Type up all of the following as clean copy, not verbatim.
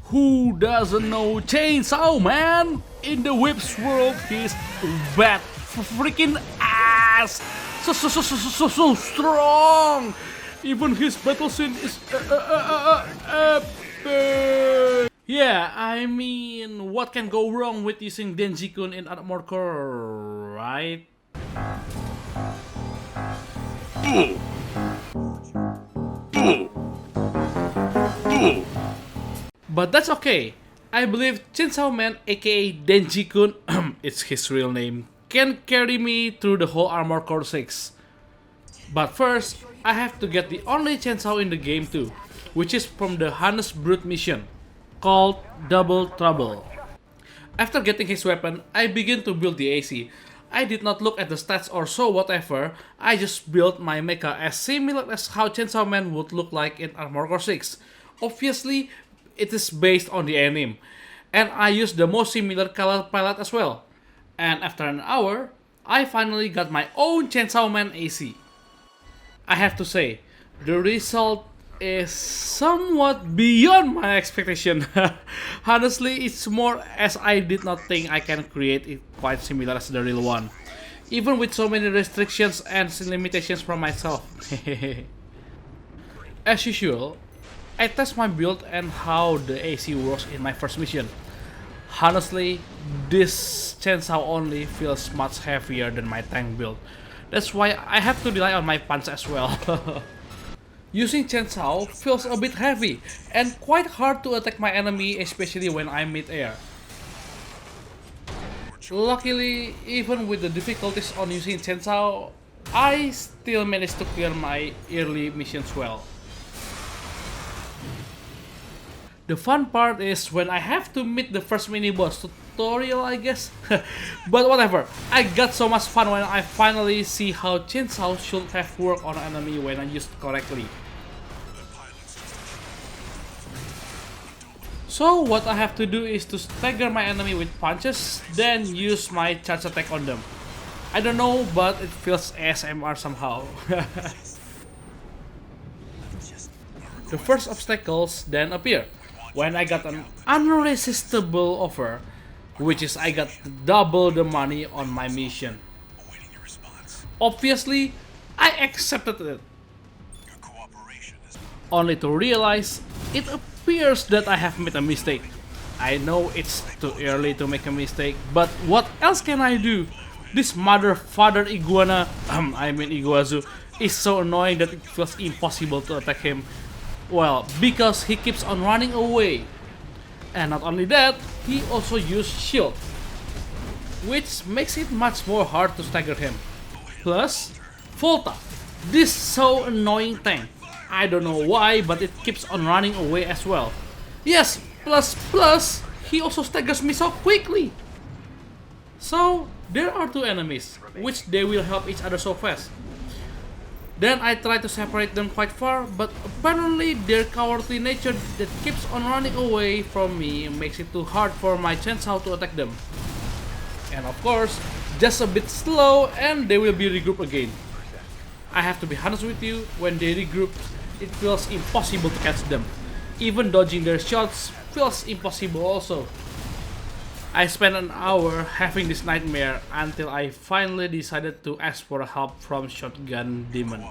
Who doesn't know Chainsaw Man? In the whips world, he's bad freaking ass. So strong. Even his battle scene is epic. Yeah, I mean, what can go wrong with using Denji-kun in Armored Core, right? But that's okay. I believe Chainsaw Man aka Denji-kun, it's his real name, can carry me through the whole Armored Core 6. But first, I have to get the only chainsaw in the game too, which is from the Hannes Brute mission, called Double Trouble. After getting his weapon, I begin to build the AC. I did not look at the stats or so whatever, I just built my mecha as similar as how Chainsaw Man would look like in Armored Core 6. Obviously, it is based on the anime, and I used the most similar color palette as well. And after an hour, I finally got my own Chainsaw Man AC. I have to say, the result is somewhat beyond my expectation. Honestly, it's more as I did not think I can create it quite similar as the real one, even with so many restrictions and limitations from myself. As usual, I test my build and how the AC works in my first mission. Honestly, this chainsaw only feels much heavier than my tank build. That's why I have to rely on my punch as well. Using chainsaw feels a bit heavy and quite hard to attack my enemy, especially when I'm mid-air. Luckily, even with the difficulties on using chainsaw, I still managed to clear my early missions well. The fun part is when I have to meet the first mini-boss tutorial, I guess. But whatever, I got so much fun when I finally see how chainsaw should have worked on an enemy when I used correctly. So what I have to do is to stagger my enemy with punches, then use my charge attack on them. I don't know, but it feels ASMR somehow. The first obstacles then appear when I got an unresistible offer, which is I got double the money on my mission. Obviously, I accepted it, only to realize it appears that I have made a mistake. I know it's too early to make a mistake, but what else can I do? This father iguana, Iguazu, is so annoying that it feels impossible to attack him. Well, because he keeps on running away. And not only that, he also used shield, which makes it much more hard to stagger him. Plus, Volta, this so annoying tank. I don't know why, but it keeps on running away as well. Yes, plus, he also staggers me so quickly. So, there are two enemies, which they will help each other so fast. Then I try to separate them quite far, but apparently their cowardly nature that keeps on running away from me makes it too hard for my chainsaw to attack them. And of course, just a bit slow and they will be regrouped again. I have to be honest with you, when they regroup, it feels impossible to catch them. Even dodging their shots feels impossible also. I spent an hour having this nightmare until I finally decided to ask for help from Shotgun Demon.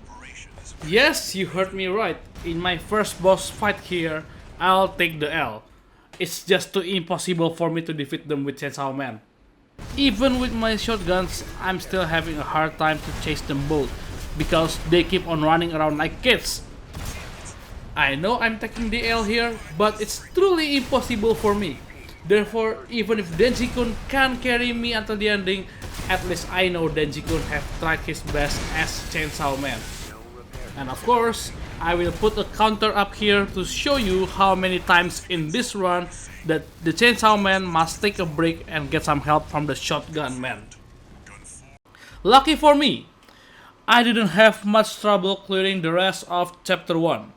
Yes, you heard me right. In my first boss fight here, I'll take the L. It's just too impossible for me to defeat them with Chainsaw Man. Even with my shotguns, I'm still having a hard time to chase them both, because they keep on running around like kids. I know I'm taking the L here, but it's truly impossible for me. Therefore, even if Denji-kun can carry me until the ending, at least I know Denji-kun have tried his best as Chainsaw Man. And of course, I will put a counter up here to show you how many times in this run that the Chainsaw Man must take a break and get some help from the Shotgun Man. Lucky for me, I didn't have much trouble clearing the rest of Chapter 1.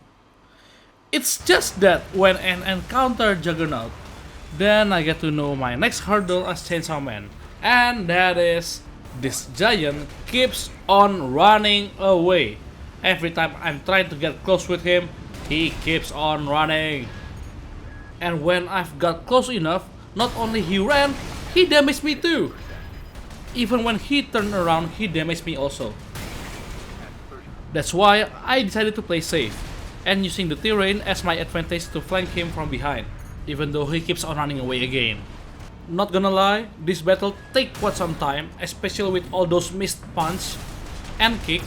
It's just that when I encounter Juggernaut, then I get to know my next hurdle as Chainsaw Man, and that is, this giant keeps on running away. Every time I'm trying to get close with him, he keeps on running. And when I've got close enough, not only he ran, he damaged me too. Even when he turned around, he damaged me also. That's why I decided to play safe, and using the terrain as my advantage to flank him from behind, even though he keeps on running away again. Not gonna lie, this battle take quite some time, especially with all those missed punch and kick.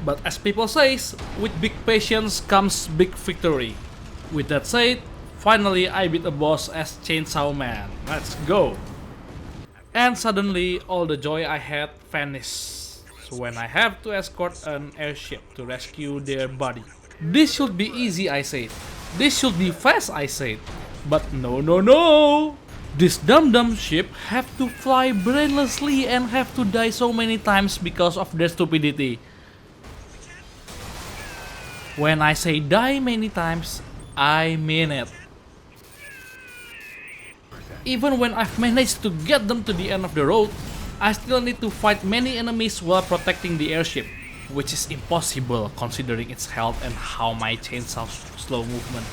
But as people say, with big patience comes big victory. With that said, finally I beat a boss as Chainsaw Man. Let's go! And suddenly all the joy I had vanished when I have to escort an airship to rescue their body. This should be easy, I said. This should be fast, I said. But no! This dumb ship have to fly brainlessly and have to die so many times because of their stupidity. When I say die many times, I mean it. Even when I've managed to get them to the end of the road, I still need to fight many enemies while protecting the airship, which is impossible considering its health and how my chainsaw's slow movement.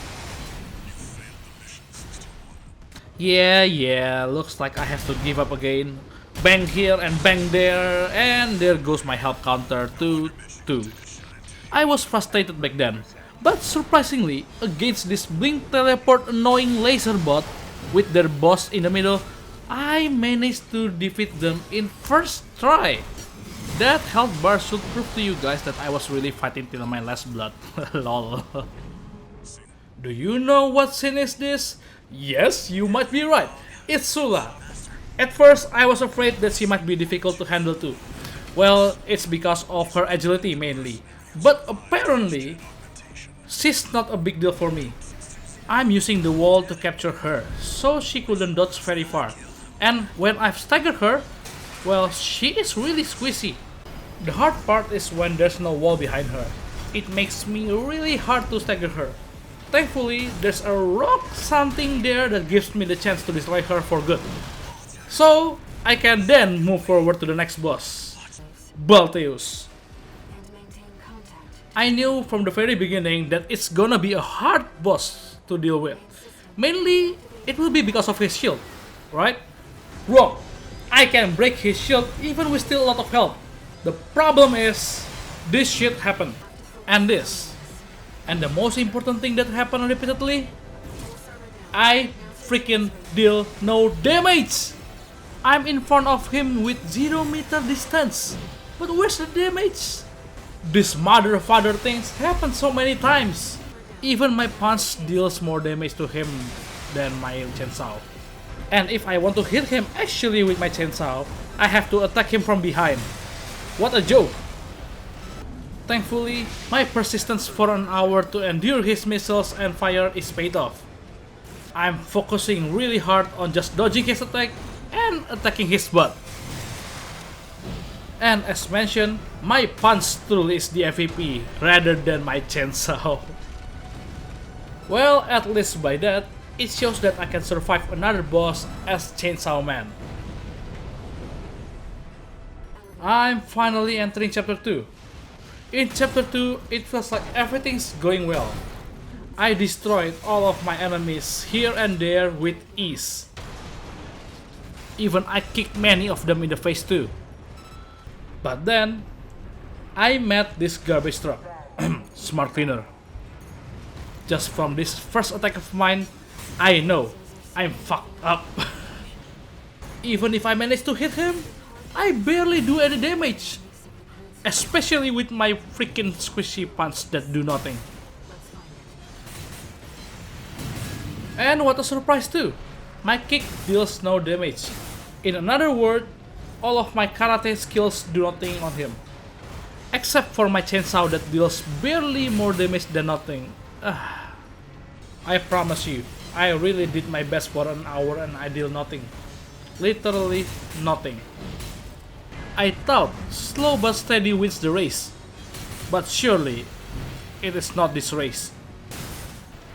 Yeah, looks like I have to give up again. Bang here and bang there, and there goes my health counter to 2. I was frustrated back then, but surprisingly, against this blink teleport annoying laser bot with their boss in the middle, I managed to defeat them in first try. That health bar should prove to you guys that I was really fighting till my last blood. Lol. Do you know what scene is this? Yes, you might be right. It's Sula. At first, I was afraid that she might be difficult to handle too. Well, it's because of her agility mainly. But apparently, she's not a big deal for me. I'm using the wall to capture her, so she couldn't dodge very far. And when I've staggered her, well, she is really squishy. The hard part is when there's no wall behind her. It makes me really hard to stagger her. Thankfully, there's a rock something there that gives me the chance to destroy her for good. So, I can then move forward to the next boss, Balteus. I knew from the very beginning that it's gonna be a hard boss to deal with. Mainly, it will be because of his shield, right? Wrong! I can break his shield even with still a lot of health. The problem is, this shit happened, and this. And the most important thing that happened repeatedly, I freaking deal no damage! I'm in front of him with 0 meter distance, but where's the damage? This mother father things happen so many times. Even my punch deals more damage to him than my chainsaw. And if I want to hit him actually with my chainsaw, I have to attack him from behind. What a joke! Thankfully, my persistence for an hour to endure his missiles and fire is paid off. I'm focusing really hard on just dodging his attack and attacking his butt. And as mentioned, my punch tool is the MVP rather than my chainsaw. Well, at least by that, it shows that I can survive another boss as Chainsaw Man. I'm finally entering chapter 2. In chapter 2, it feels like everything's going well. I destroyed all of my enemies here and there with ease. Even I kicked many of them in the face too. But then, I met this garbage truck, Smart Cleaner. Just from this first attack of mine, I know I'm fucked up. Even if I manage to hit him, I barely do any damage. Especially with my freaking squishy punch that do nothing. And what a surprise too! My kick deals no damage. In another word, all of my karate skills do nothing on him. Except for my chainsaw that deals barely more damage than nothing. I promise you, I really did my best for an hour and I deal nothing. Literally nothing. I thought slow but steady wins the race, but surely it is not this race.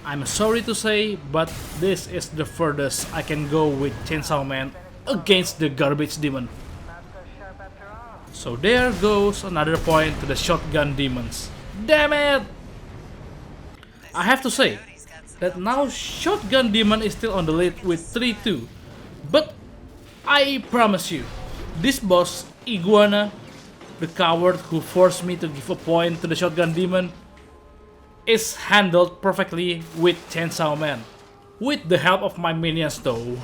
I'm sorry to say, but this is the furthest I can go with Chainsaw Man against the garbage demon. So there goes another point to the shotgun demons. Damn it! I have to say, that now Shotgun Demon is still on the lead with 3-2. But I promise you, this boss, Iguana, the coward who forced me to give a point to the Shotgun Demon, is handled perfectly with Chainsaw Man. With the help of my minions though.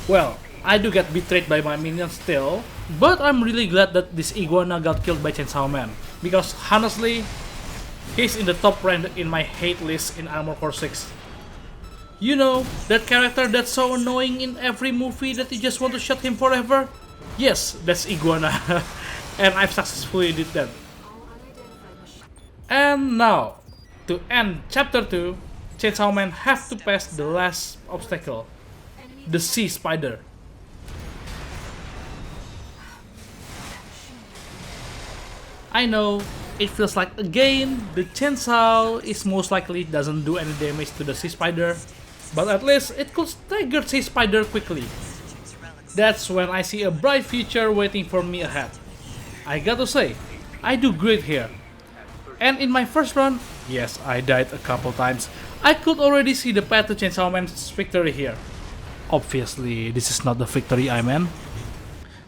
Well, I do get betrayed by my minions still, but I'm really glad that this Iguana got killed by Chainsaw Man. Because honestly, he's in the top rank in my hate list in Armor Core 6. You know, that character that's so annoying in every movie that you just want to shut him forever? Yes, that's Iguana. And I've successfully did that. And now, to end chapter 2, Chainsaw Man have to pass the last obstacle, the sea spider. I know, it feels like again, the chainsaw is most likely doesn't do any damage to the sea spider, but at least it could stagger sea spider quickly. That's when I see a bright future waiting for me ahead. I gotta say, I do great here. And in my first run, yes, I died a couple times, I could already see the path to Chainsaw Man's victory here. Obviously, this is not the victory I meant.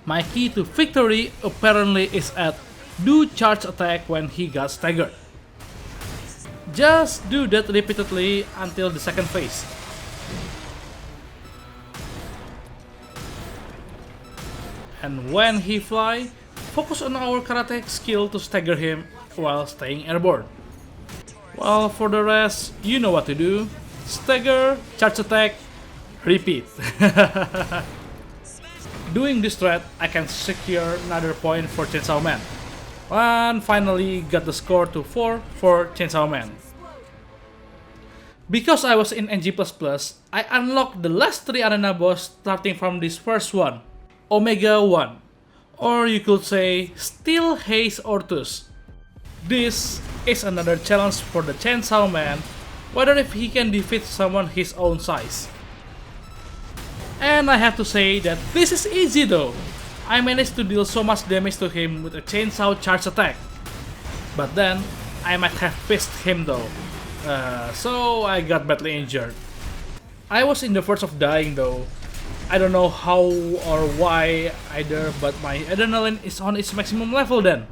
My key to victory apparently is at do charge attack when he got staggered. Just do that repeatedly until the second phase. And when he fly, focus on our karate skill to stagger him while staying airborne. Well, for the rest, you know what to do. Stagger, charge attack, repeat. Doing this threat, I can secure another point for Chainsaw Man. And finally got the score to 4 for Chainsaw Man. Because I was in NG++, I unlocked the last 3 arena boss starting from this first one, Omega 1. Or you could say, Still Haze Ortus. This is another challenge for the Chainsaw Man, whether if he can defeat someone his own size. And I have to say that this is easy though. I managed to deal so much damage to him with a chainsaw charge attack. But then, I might have pissed him though. So I got badly injured. I was in the verge of dying though. I don't know how or why either, but my adrenaline is on its maximum level then.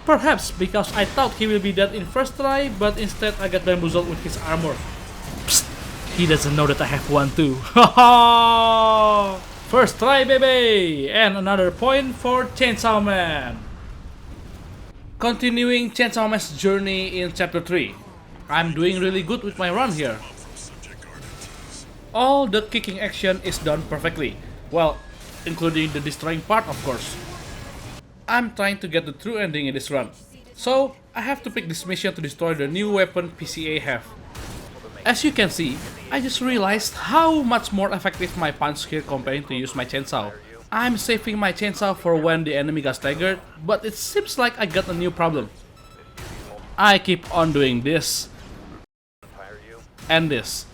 Perhaps because I thought he will be dead in first try, but instead I got bamboozled with his armor. Psst, he doesn't know that I have one too. Haha! First try, baby! And another point for Chainsaw Man. Continuing Chainsaw Man's journey in chapter 3. I'm doing really good with my run here. All the kicking action is done perfectly. Well, including the destroying part of course. I'm trying to get the true ending in this run. So, I have to pick this mission to destroy the new weapon PCA have. As you can see, I just realized how much more effective my punch here comparing to use my chainsaw. I'm saving my chainsaw for when the enemy got staggered, but it seems like I got a new problem. I keep on doing this and this.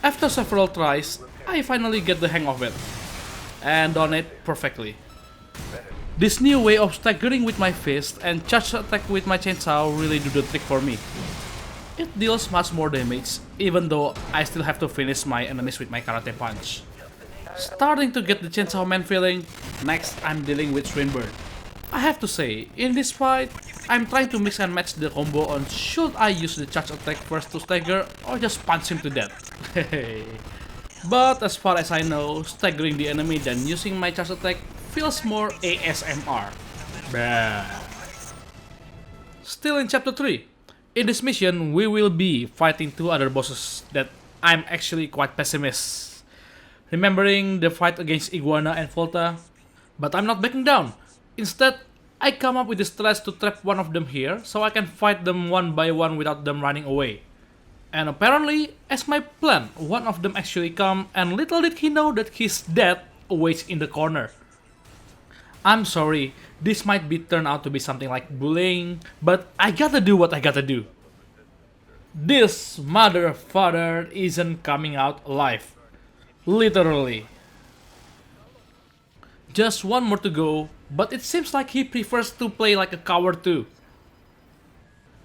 After several tries, I finally get the hang of it and done it perfectly. This new way of staggering with my fist and charge attack with my chainsaw really do the trick for me. It deals much more damage, even though I still have to finish my enemies with my karate punch. Starting to get the Chainsaw Man feeling, next I'm dealing with Swinburbe. I have to say, in this fight, I'm trying to mix and match the combo on should I use the charge attack first to stagger or just punch him to death. But as far as I know, staggering the enemy than using my charge attack feels more ASMR. Bah. Still in chapter 3. In this mission, we will be fighting 2 other bosses that I'm actually quite pessimist. Remembering the fight against Iguana and Volta, but I'm not backing down. Instead, I come up with the strategy to trap one of them here so I can fight them one by one without them running away. And apparently, as my plan, one of them actually come and little did he know that his death awaits in the corner. I'm sorry, this might be turned out to be something like bullying, but I gotta do what I gotta do. This mother father isn't coming out alive. Literally. Just one more to go, but it seems like he prefers to play like a coward too.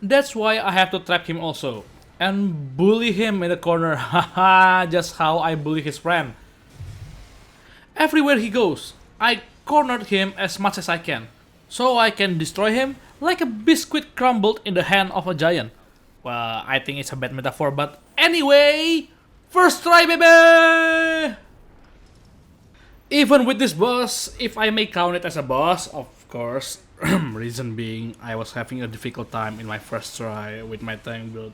That's why I have to trap him also. And bully him in the corner, haha, just how I bully his friend. Everywhere he goes, I cornered him as much as I can, so I can destroy him like a biscuit crumbled in the hand of a giant. Well, I think it's a bad metaphor, but anyway, first try, baby! Even with this boss, if I may count it as a boss, of course, reason being I was having a difficult time in my first try with my tank build.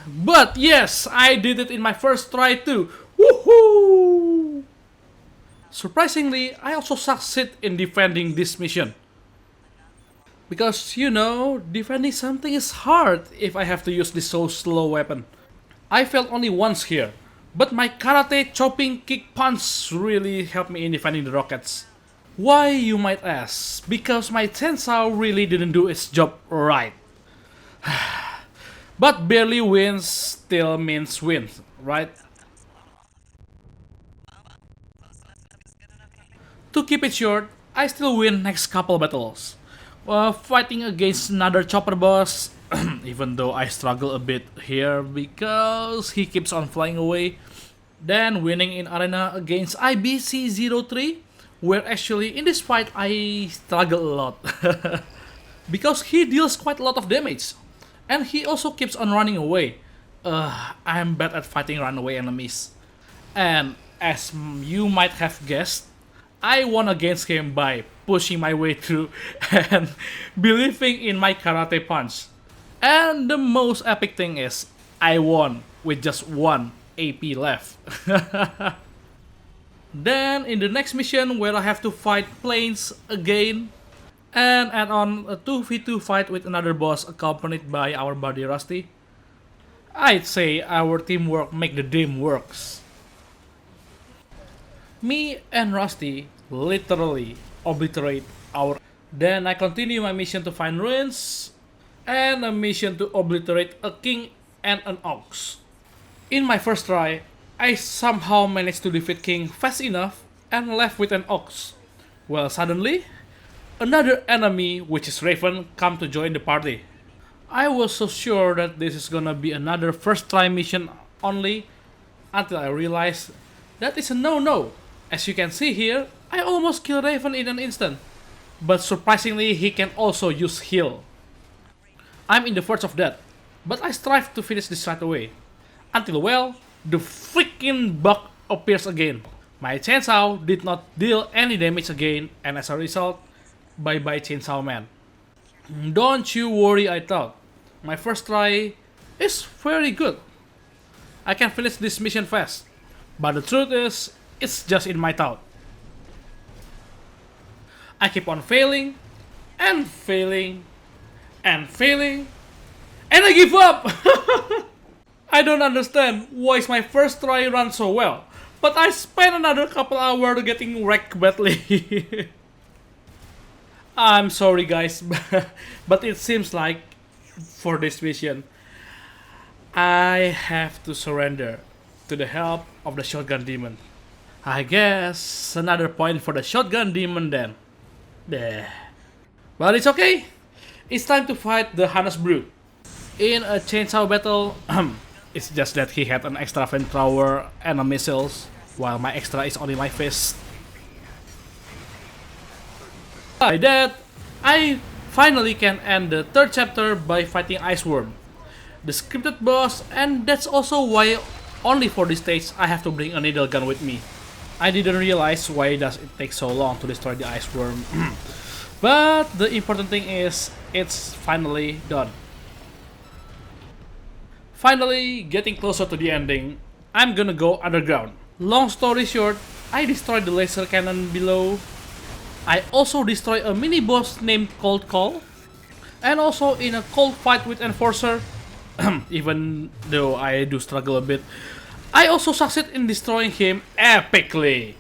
But yes, I did it in my first try too. Woohoo! Surprisingly, I also succeed in defending this mission. Because, you know, defending something is hard if I have to use this so slow weapon. I failed only once here, but my karate chopping kick punch really helped me in defending the rockets. Why, you might ask? Because my chainsaw really didn't do its job right. But barely wins still means wins, right? To keep it short, I still win next couple battles. Fighting against another chopper boss, even though I struggle a bit here because he keeps on flying away. Then winning in arena against IBC03, where actually in this fight I struggle a lot. Because he deals quite a lot of damage. And he also keeps on running away. I'm bad at fighting runaway enemies. And as you might have guessed, I won against him by pushing my way through and believing in my karate punch. And the most epic thing is, I won with just 1 AP left. Then in the next mission where I have to fight planes again and add on a 2v2 fight with another boss accompanied by our buddy Rusty, I'd say our teamwork make the dream works. Me and Rusty literally obliterate our. Then I continue my mission to find ruins and a mission to obliterate a king and an ox. In my first try, I somehow managed to defeat king fast enough and left with an ox. Well, suddenly, another enemy, which is Raven, come to join the party. I was so sure that this is gonna be another first try mission only, until I realized that is a no-no. As you can see here, I almost killed Raven in an instant, but surprisingly he can also use heal. I'm in the verge of death, but I strive to finish this right away. Until, well, the freaking bug appears again. My chainsaw did not deal any damage again, and as a result, bye-bye Chainsaw Man. Don't you worry, I thought. My first try is very good. I can finish this mission fast, but the truth is, it's just in my thought. I keep on failing, and failing, and failing, and I give up! I don't understand why is my first try run so well, but I spent another couple hours getting wrecked badly. I'm sorry guys, but it seems like for this mission, I have to surrender to the help of the shotgun demon. I guess another point for the shotgun demon then. But it's okay. It's time to fight the Hannes Brute. In a chainsaw battle, it's just that he had an extra flamethrower and a missiles, while my extra is only my fist. By that, I finally can end the third chapter by fighting Iceworm, the scripted boss, and that's also why only for this stage I have to bring a needle gun with me. I didn't realize why does it take so long to destroy the Iceworm. But the important thing is, it's finally done. Finally, getting closer to the ending, I'm gonna go underground. Long story short, I destroyed the laser cannon below. I also destroyed a mini boss named Cold Call. And also in a cold fight with Enforcer, even though I do struggle a bit, I also succeed in destroying him epically.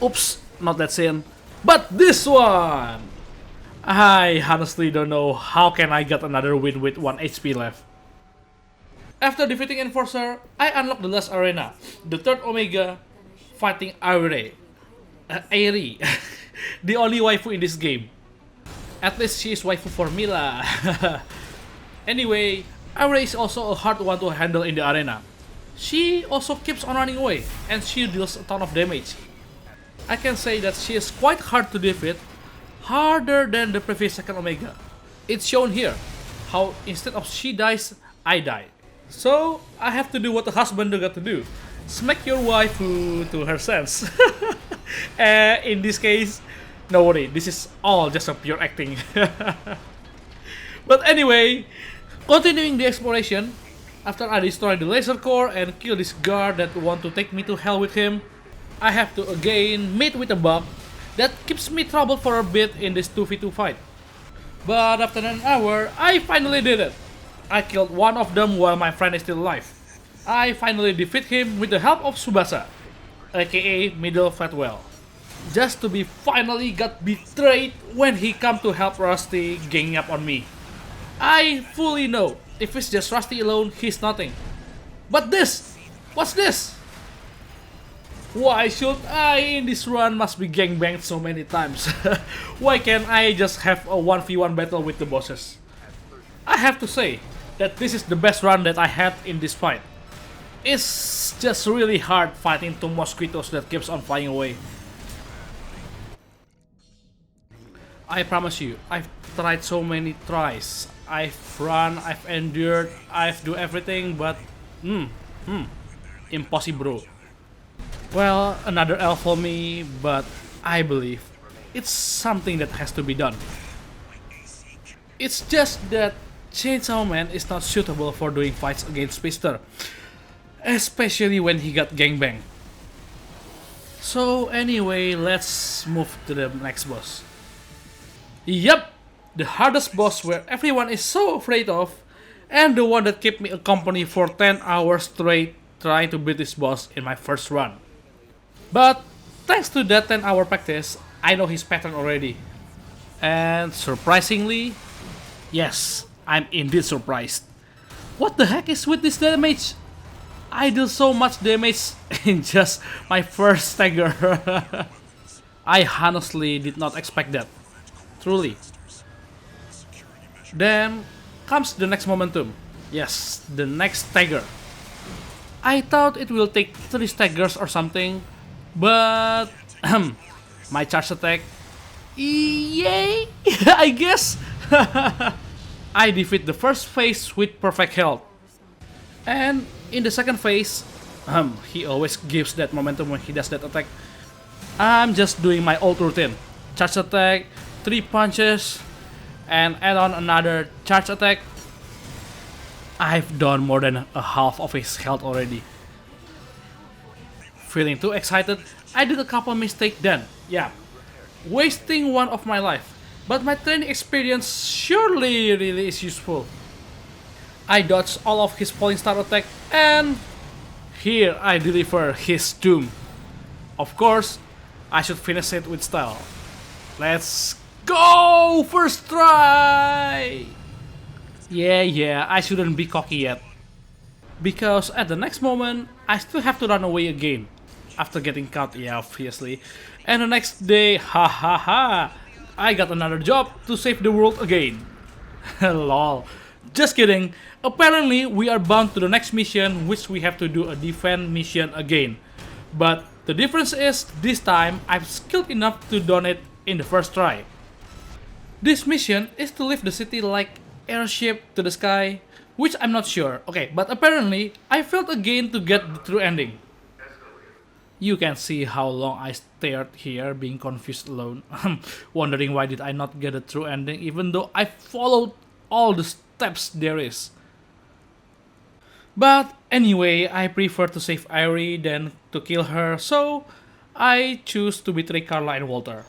Oops, not that scene, but this one! I honestly don't know how can I get another win with 1 HP left. After defeating Enforcer, I unlocked the last arena, the third Omega, fighting Ayre. Ayre, the only waifu in this game. At least she is waifu for me lah. Anyway, Ayre is also a hard one to handle in the arena. She also keeps on running away, and she deals a ton of damage. I can say that she is quite hard to defeat, harder than the previous second Omega. It's shown here, how instead of she dies, I die. So, I have to do what a husband got to do. Smack your waifu to her sense. In this case, no worry, this is all just a pure acting. But anyway, continuing the exploration, after I destroy the laser core and kill this guard that want to take me to hell with him, I have to again meet with a bug that keeps me troubled for a bit in this 2v2 fight. But after an hour, I finally did it. I killed one of them while my friend is still alive. I finally defeat him with the help of Tsubasa, aka Middle Fatwell. Just to be finally got betrayed when he come to help Rusty ganging up on me. I fully know, if it's just Rusty alone, he's nothing. But this! What's this? Why should I in this run must be gangbanged so many times? Why can't I just have a 1v1 battle with the bosses? I have to say that this is the best run that I had in this fight. It's just really hard fighting two mosquitoes that keeps on flying away. I promise you, I've tried so many tries. I've run, I've endured, I've do everything, but impossible. Well, another L for me, but I believe it's something that has to be done. It's just that Chainsaw Man is not suitable for doing fights against Speedster, especially when he got gangbanged. So anyway, let's move to the next boss. Yep, the hardest boss where everyone is so afraid of, and the one that kept me company for 10 hours straight trying to beat this boss in my first run. But thanks to that 10-hour practice, I know his pattern already. And surprisingly, yes, I'm indeed surprised. What the heck is with this damage? I deal so much damage in just my first stagger. I honestly did not expect that. Truly. Then comes the next momentum. Yes, the next stagger. I thought it will take 3 staggers or something, but my charge attack, yay, I guess. I defeat the first phase with perfect health. And in the second phase, he always gives that momentum when he does that attack. I'm just doing my old routine. Charge attack, 3 punches, and add on another charge attack. I've done more than a half of his health already. Feeling too excited, I did a couple mistakes then. Yeah, wasting one of my life. But my training experience surely really is useful. I dodged all of his falling star attack, and here I deliver his doom. Of course, I should finish it with style. Let's go! First try! Yeah, I shouldn't be cocky yet. Because at the next moment, I still have to run away again. After getting caught, yeah, obviously. And the next day, I got another job to save the world again. Lol. Just kidding. Apparently, we are bound to the next mission, which we have to do a defense mission again. But the difference is, this time, I'm skilled enough to do it in the first try. This mission is to lift the city like airship to the sky, which I'm not sure. Okay, but apparently, I failed again to get the true ending. You can see how long I stared here, being confused alone, wondering why did I not get a true ending, even though I followed all the steps there is. But anyway, I prefer to save Ayre than to kill her, so I choose to betray Carla and Walter.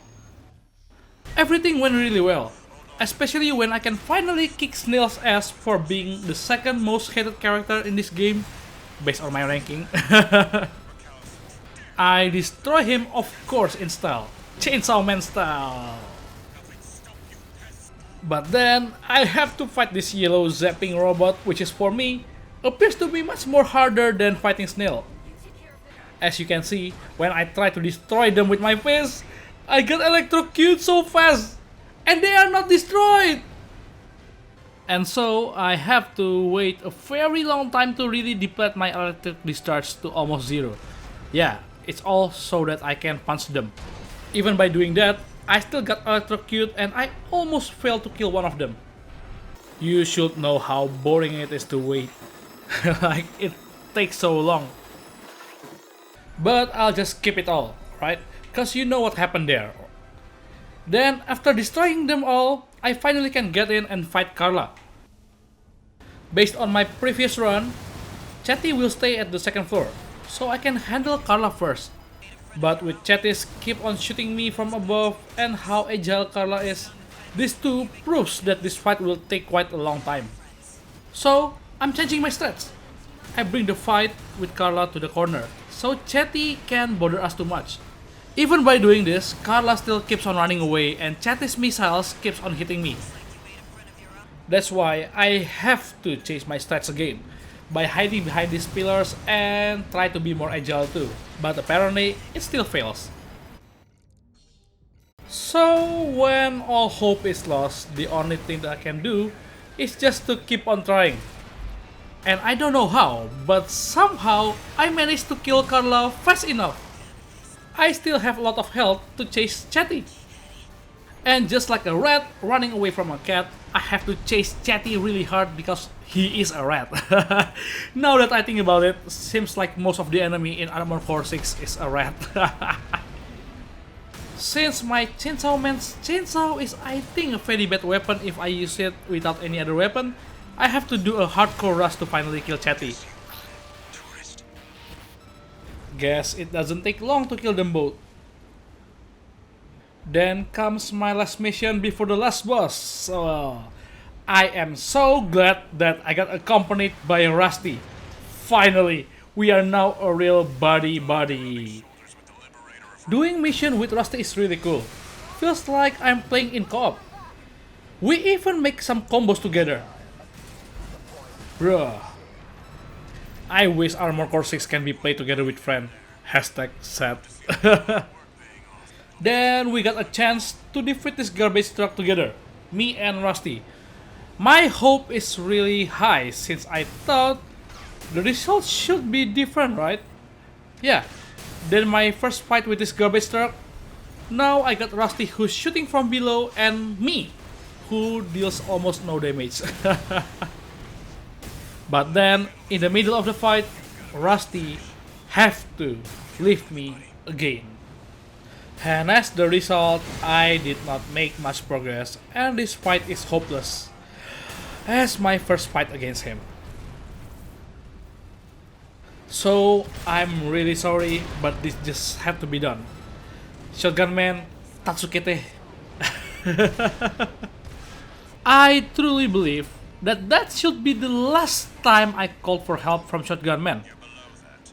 Everything went really well, especially when I can finally kick Snail's ass for being the second most hated character in this game, based on my ranking. I destroy him, of course, in style. Chainsaw Man style. But then, I have to fight this yellow zapping robot, which is for me, appears to be much more harder than fighting Snail. As you can see, when I try to destroy them with my fist, I get electrocuted so fast. And they are not destroyed! And so I have to wait a very long time to really deplete my electric discharge to almost zero. Yeah, it's all so that I can punch them. Even by doing that, I still got electrocuted and I almost failed to kill one of them. You should know how boring it is to wait. Like, it takes so long. But I'll just skip it all, right? Cause you know what happened there. Then, after destroying them all, I finally can get in and fight Carla. Based on my previous run, Chatty will stay at the second floor, so I can handle Carla first. But with Chatty's keep on shooting me from above and how agile Carla is, this too proves that this fight will take quite a long time. So, I'm changing my strats. I bring the fight with Carla to the corner, so Chatty can't bother us too much. Even by doing this, Carla still keeps on running away and Chatty's missiles keeps on hitting me. That's why I have to change my strats again, by hiding behind these pillars and try to be more agile too, but apparently it still fails. So when all hope is lost, the only thing that I can do is just to keep on trying. And I don't know how, but somehow I managed to kill Carla fast enough. I still have a lot of health to chase Chatty. And just like a rat running away from a cat, I have to chase Chatty really hard because he is a rat. Now that I think about it, seems like most of the enemy in Armor Core 6 is a rat. Since my Chainsaw Man's chainsaw is I think a very bad weapon if I use it without any other weapon, I have to do a hardcore rush to finally kill Chatty. Guess it doesn't take long to kill them both. Then comes my last mission before the last boss. So, I am so glad that I got accompanied by Rusty. Finally, we are now a real buddy. Doing mission with Rusty is really cool. Feels like I'm playing in co-op. We even make some combos together. Bruh. I wish Armor Core 6 can be played together with friends. Hashtag sad. Then we got a chance to defeat this garbage truck together. Me and Rusty. My hope is really high since I thought the results should be different, right? Yeah. Then my first fight with this garbage truck. Now I got Rusty who's shooting from below and me who deals almost no damage. But then, in the middle of the fight, Rusty have to leave me again. And as the result, I did not make much progress and this fight is hopeless. As my first fight against him. So, I'm really sorry, but this just had to be done. Shotgun Man, Tatsukete. I truly believe that should be the last time I called for help from Shotgun Man.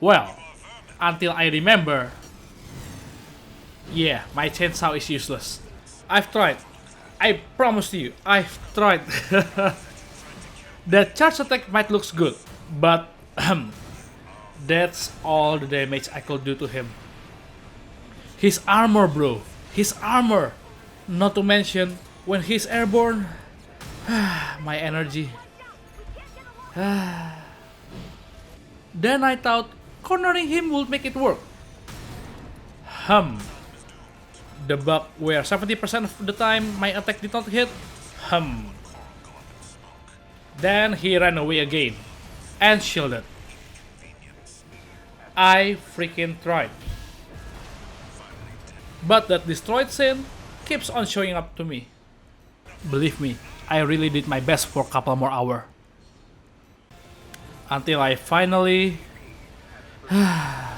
Well, until I remember. Yeah, my chainsaw is useless. I've tried. I promise you, I've tried. That charge attack might look good, but that's all the damage I could do to him. His armor, bro. His armor. Not to mention, when he's airborne, my energy. Then I thought cornering him would make it work. The bug where 70% of the time my attack did not hit. Then he ran away again and shielded. I freaking tried. But that destroyed scene keeps on showing up to me. Believe me, I really did my best for a couple more hours. Until I finally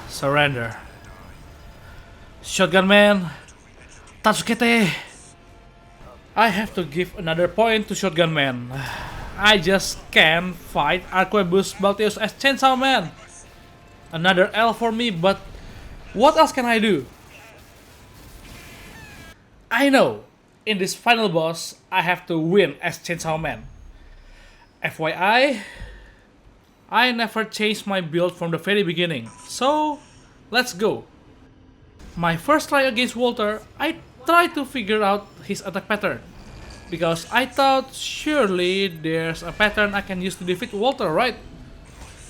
surrender. Shotgun Man, Tatsukete. I have to give another point to Shotgun Man. I just can't fight Arquebus Balteus as Chainsaw Man. Another L for me, but what else can I do? I know, in this final boss, I have to win as Chainsaw Man. FYI, I never changed my build from the very beginning, so let's go. My first try against Walter, I tried to figure out his attack pattern. Because I thought surely there's a pattern I can use to defeat Walter, right?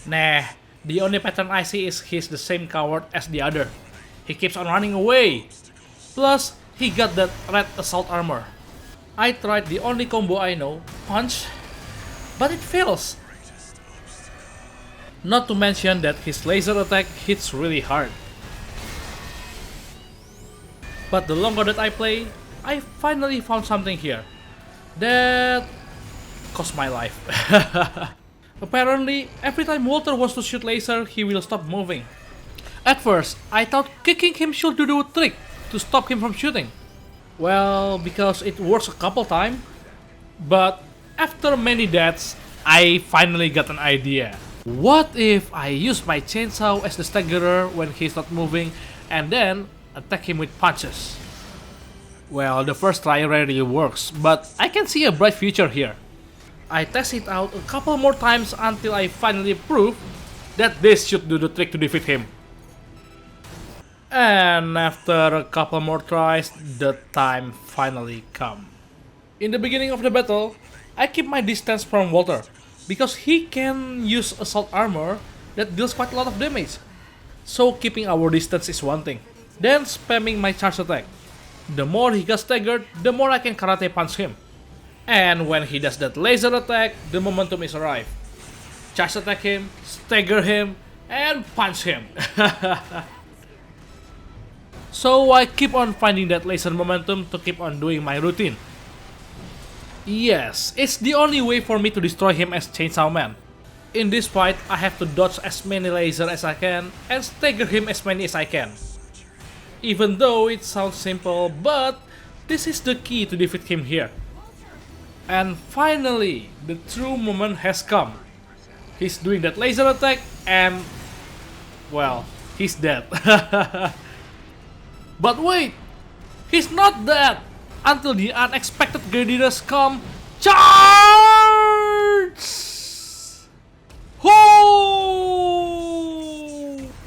Nah, the only pattern I see is he's the same coward as the other. He keeps on running away. Plus, he got that red assault armor. I tried the only combo I know, punch, but it fails. Not to mention that his laser attack hits really hard. But the longer that I play, I finally found something here that cost my life. Apparently, every time Walter wants to shoot laser, he will stop moving. At first, I thought kicking him should do the trick to stop him from shooting. Well, because it works a couple times. But after many deaths, I finally got an idea. What if I use my chainsaw as the staggerer when he's not moving and then attack him with punches? Well, the first try rarely works, but I can see a bright future here. I test it out a couple more times until I finally prove that this should do the trick to defeat him. And after a couple more tries, the time finally come. In the beginning of the battle, I keep my distance from Walter, because he can use assault armor that deals quite a lot of damage. So keeping our distance is one thing. Then spamming my charge attack. The more he gets staggered, the more I can karate punch him. And when he does that laser attack, the momentum is arrived. Charge attack him, stagger him, and punch him. So I keep on finding that laser momentum to keep on doing my routine. Yes, it's the only way for me to destroy him as Chainsaw Man. In this fight, I have to dodge as many lasers as I can and stagger him as many as I can. Even though it sounds simple, but this is the key to defeat him here. And finally, the true moment has come. He's doing that laser attack and, well, he's dead. But wait, he's not dead until the unexpected gladiators come. Charge! Ho!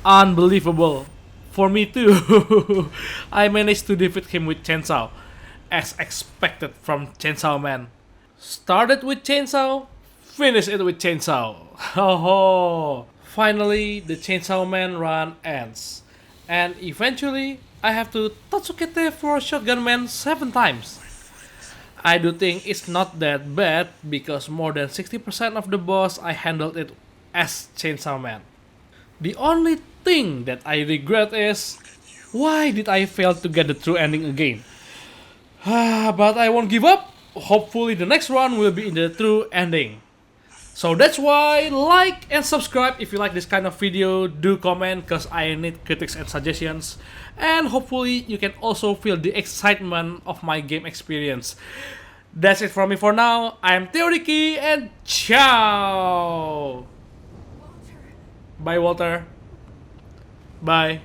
Unbelievable. For me too. I managed to defeat him with Chainsaw, as expected from Chainsaw Man. Started with Chainsaw, finished it with Chainsaw. Oh, finally the Chainsaw Man run ends. And eventually, I have to Tatsukete for Shotgun Man 7 times. I do think it's not that bad because more than 60% of the boss I handled it as Chainsaw Man. The only thing that I regret is, why did I fail to get the true ending again? But I won't give up. Hopefully the next one will be in the true ending. So that's why like and subscribe if you like this kind of video. Do comment cause I need critics and suggestions. And hopefully you can also feel the excitement of my game experience. That's it from me for now. I'm Theoriki and ciao! Bye Walter. Bye.